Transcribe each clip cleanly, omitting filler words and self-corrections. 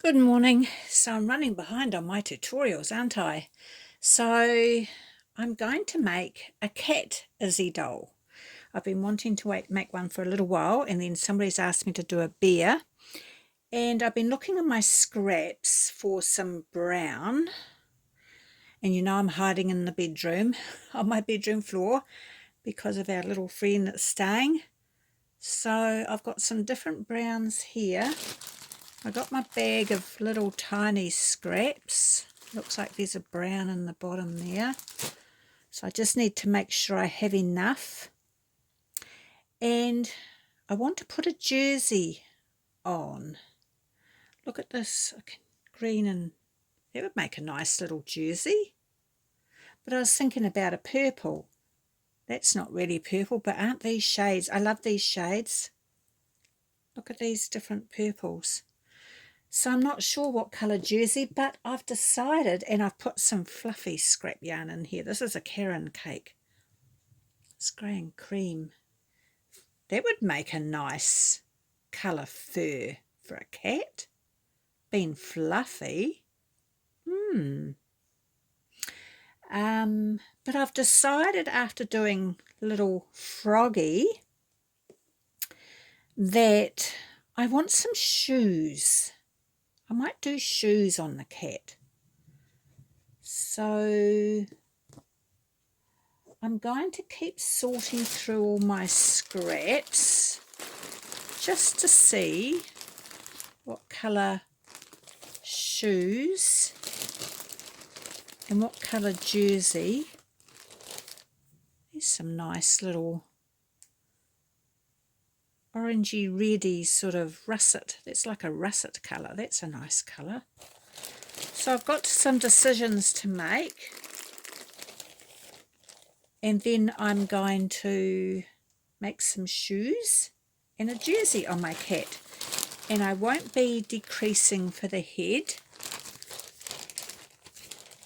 Good morning. So I'm running behind on my tutorials, aren't I? So I'm going to make a cat Izzy doll. I've been wanting to make one for a little while, and then somebody's asked me to do a bear. And I've been looking in my scraps for some brown. And I'm hiding in the bedroom, on my bedroom floor, because of our little friend that's staying. So I've got some different browns here. I got my bag of little tiny scraps. Looks like there's a brown in the bottom there. So I just need to make sure I have enough. And I want to put a jersey on. Look at this, green, and that would make a nice little jersey. But I was thinking about a purple. That's not really purple, but aren't these shades? I love these shades. Look at these different purples. So I'm not sure what colour jersey, but I've decided, and I've put some fluffy scrap yarn in here. This is a Karen cake. It's grey and cream. That would make a nice colour fur for a cat. Being fluffy. But I've decided after doing little froggy that I want some shoes. I might do shoes on the cat. So I'm going to keep sorting through all my scraps just to see what colour shoes and what colour jersey. There's some nice little orangey reddy sort of russet. That's like a russet colour. That's a nice colour. So I've got some decisions to make, and then I'm going to make some shoes and a jersey on my cat. And I won't be decreasing for the head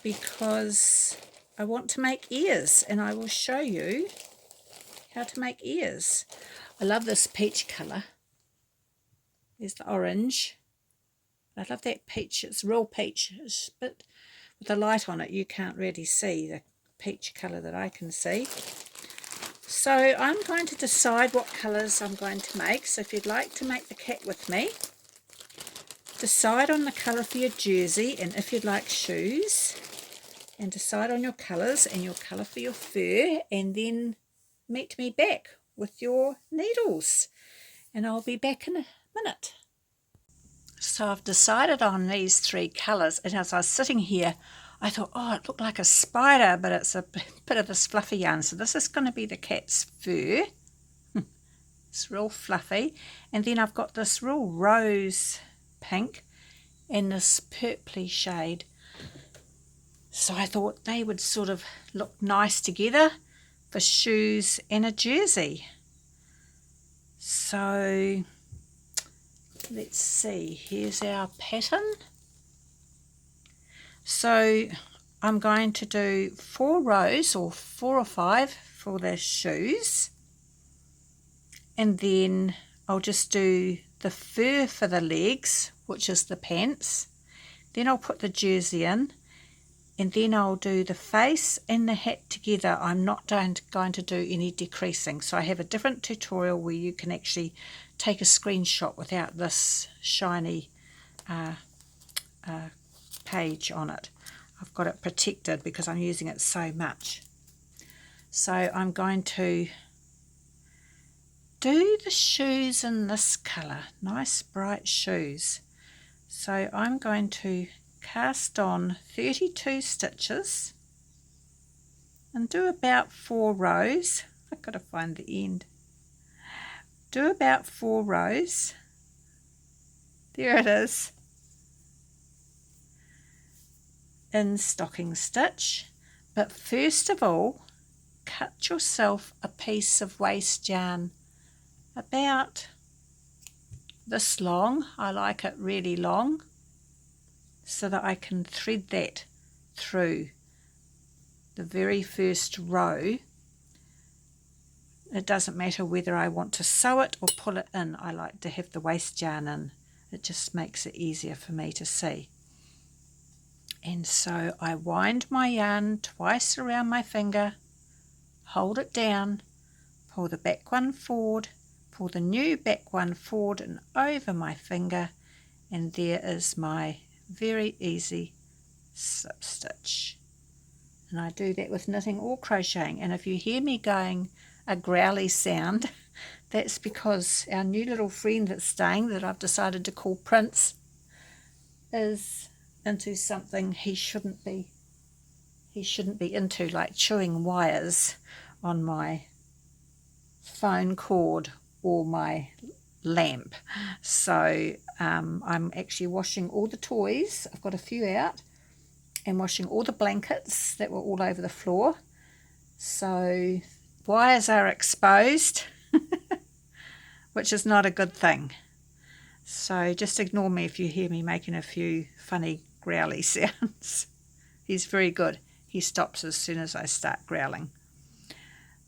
because I want to make ears, and I will show you how to make ears. I love this peach colour. There's the orange. I love that peach. It's real peach, but with the light on it you can't really see the peach colour that I can see. So I'm going to decide what colours I'm going to make. So if you'd like to make the cat with me, decide on the colour for your jersey, and if you'd like shoes, and decide on your colours and your colour for your fur, and then meet me back with your needles, and I'll be back in a minute. So I've decided on these three colours, and as I was sitting here I thought, oh, it looked like a spider, but it's a bit of this fluffy yarn. So this is going to be the cat's fur. It's real fluffy. And then I've got this real rose pink and this purpley shade. So I thought they would sort of look nice together for shoes and a jersey. So let's see, here's our pattern. So I'm going to do 4 rows, or 4 or 5 for the shoes, and then I'll just do the fur for the legs, which is the pants. Then I'll put the jersey in, and then I'll do the face and the hat together. I'm not going to do any decreasing. So I have a different tutorial where you can actually take a screenshot without this shiny page on it. I've got it protected because I'm using it so much. So I'm going to do the shoes in this colour, nice bright shoes. So I'm going to cast on 32 stitches and do about 4 rows. I've got to find the end. Do about 4 rows. There it is. In stocking stitch. But first of all, cut yourself a piece of waste yarn about this long. I like it really long, so that I can thread that through the very first row. It doesn't matter whether I want to sew it or pull it in. I like to have the waste yarn in. It just makes it easier for me to see. And so I wind my yarn twice around my finger, hold it down, pull the back one forward, pull the new back one forward and over my finger, and there is my very easy slip stitch. And I do that with knitting or crocheting. And if you hear me going a growly sound, that's because our new little friend that's staying, that I've decided to call Prince, is into something he shouldn't be into, like chewing wires on my phone cord or my lamp. So I'm actually washing all the toys. I've got a few out, and washing all the blankets that were all over the floor. So wires are exposed, which is not a good thing. So just ignore me if you hear me making a few funny growly sounds. He's very good. He stops as soon as I start growling.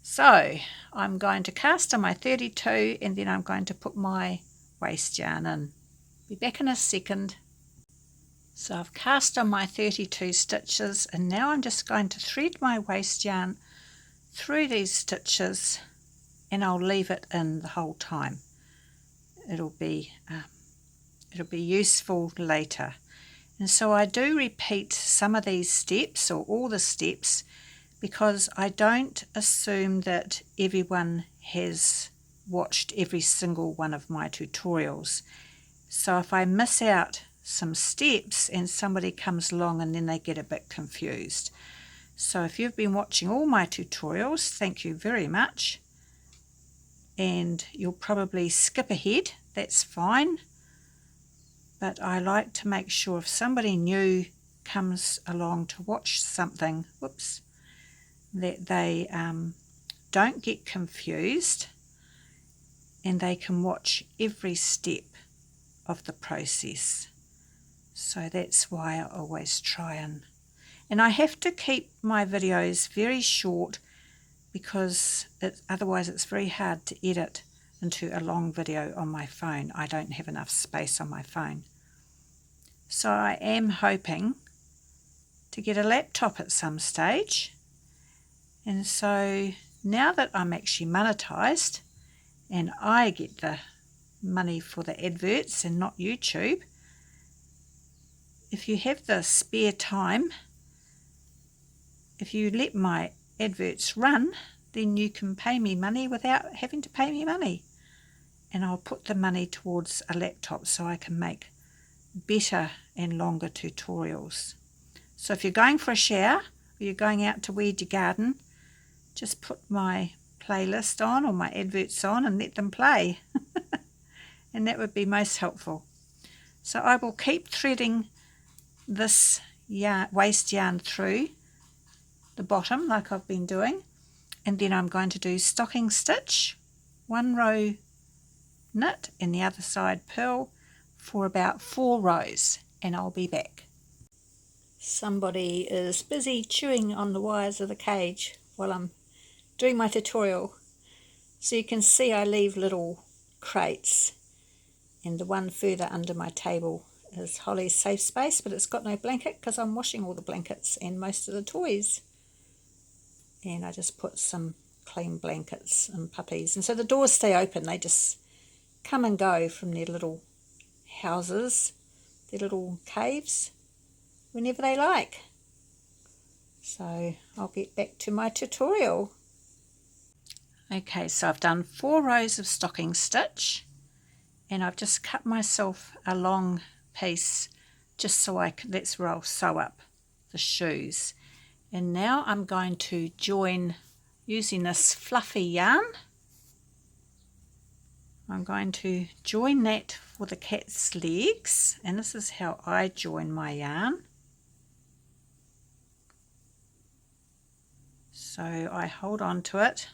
So I'm going to cast on my 32, and then I'm going to put my waste yarn in. Be back in a second. So I've cast on my 32 stitches, and now I'm just going to thread my waste yarn through these stitches, and I'll leave it in the whole time. It'll be useful later. And so I do repeat some of these steps, or all the steps, because I don't assume that everyone has watched every single one of my tutorials. So if I miss out some steps and somebody comes along and then they get a bit confused. So if you've been watching all my tutorials, thank you very much. And you'll probably skip ahead, that's fine. But I like to make sure if somebody new comes along to watch something, that they don't get confused, and they can watch every step of the process. So that's why I always try and I have to keep my videos very short, because otherwise it's very hard to edit into a long video on my phone. I don't have enough space on my phone. So I am hoping to get a laptop at some stage. And so now that I'm actually monetized and I get the money for the adverts and not YouTube, if you have the spare time, if you let my adverts run, then you can pay me money without having to pay me money. And I'll put the money towards a laptop so I can make better and longer tutorials. So if you're going for a shower, or you're going out to weed your garden, just put my playlist on or my adverts on and let them play. And that would be most helpful. So I will keep threading this waste yarn through the bottom like I've been doing, and then I'm going to do stocking stitch, one row knit and the other side purl for about 4 rows, and I'll be back. Somebody is busy chewing on the wires of the cage while I'm doing my tutorial. So you can see I leave little crates, and the one further under my table is Holly's safe space, but it's got no blanket because I'm washing all the blankets and most of the toys. And I just put some clean blankets and puppies, and so the doors stay open. They just come and go from their little houses, their little caves, whenever they like. So I'll get back to my tutorial. Okay, so I've done 4 rows of stocking stitch, and I've just cut myself a long piece just so that's where I'll sew up the shoes. And now I'm going to join using this fluffy yarn. I'm going to join that for the cat's legs, and this is how I join my yarn. So I hold on to it,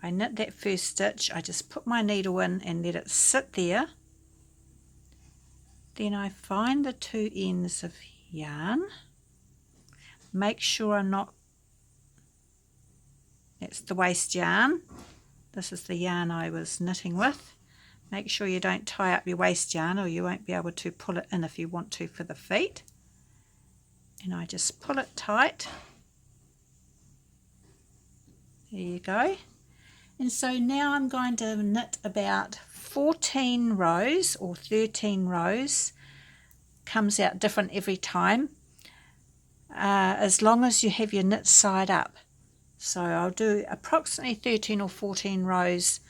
I knit that first stitch, I just put my needle in and let it sit there. Then I find the 2 ends of yarn, make sure I'm not, that's the waste yarn, this is the yarn I was knitting with, Make sure you don't tie up your waste yarn or you won't be able to pull it in if you want to for the feet. And I just pull it tight. There you go. And so now I'm going to knit about 14 rows or 13 rows. Comes out different every time, as long as you have your knit side up. So I'll do approximately 13 or 14 rows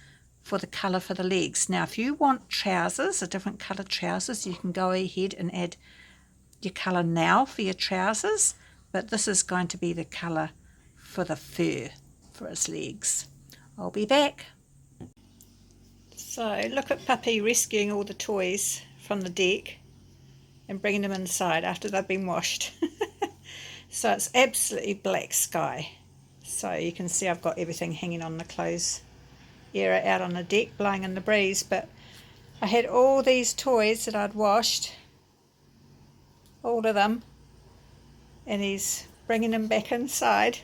for the colour for the legs. Now if you want trousers, a different colour trousers, you can go ahead and add your colour now for your trousers, but this is going to be the colour for the fur for his legs. I'll be back. So look at Puppy rescuing all the toys from the deck and bringing them inside after they've been washed. So it's absolutely black sky. So you can see I've got everything hanging on the clothes area out on the deck blowing in the breeze, but I had all these toys that I'd washed, all of them, and he's bringing them back inside,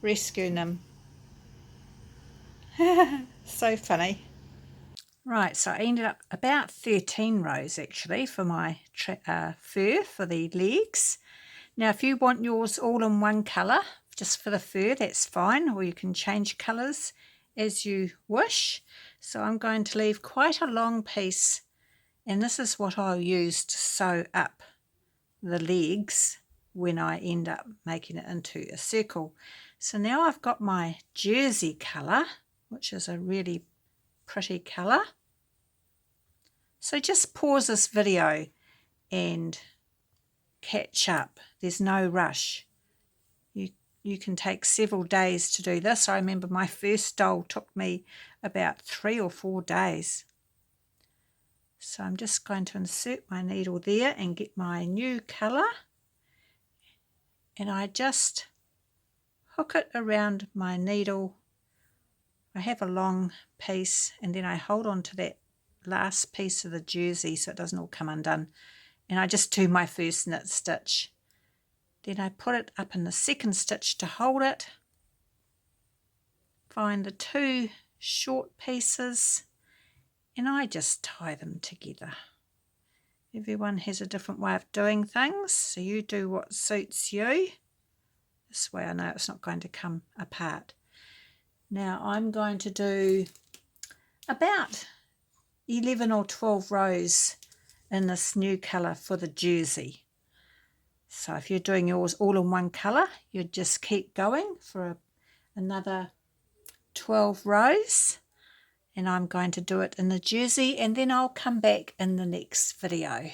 rescuing them. So funny. Right, so I ended up about 13 rows actually for my fur for the legs. Now if you want yours all in one colour, just for the fur, that's fine, or you can change colours as you wish. So I'm going to leave quite a long piece, and this is what I'll use to sew up the legs when I end up making it into a circle. So now I've got my jersey colour, which is a really pretty colour. So just pause this video and catch up. There's no rush. You can take several days to do this. I remember my first doll took me about 3 or 4 days. So I'm just going to insert my needle there and get my new colour, and I just hook it around my needle. I have a long piece, and then I hold on to that last piece of the jersey so it doesn't all come undone, and I just do my first knit stitch. Then I put it up in the second stitch to hold it, find the 2 short pieces, and I just tie them together. Everyone has a different way of doing things, so you do what suits you. This way I know it's not going to come apart. Now I'm going to do about 11 or 12 rows in this new colour for the jersey. So if you're doing yours all in one colour, you just keep going for another 12 rows, and I'm going to do it in the jersey, and then I'll come back in the next video.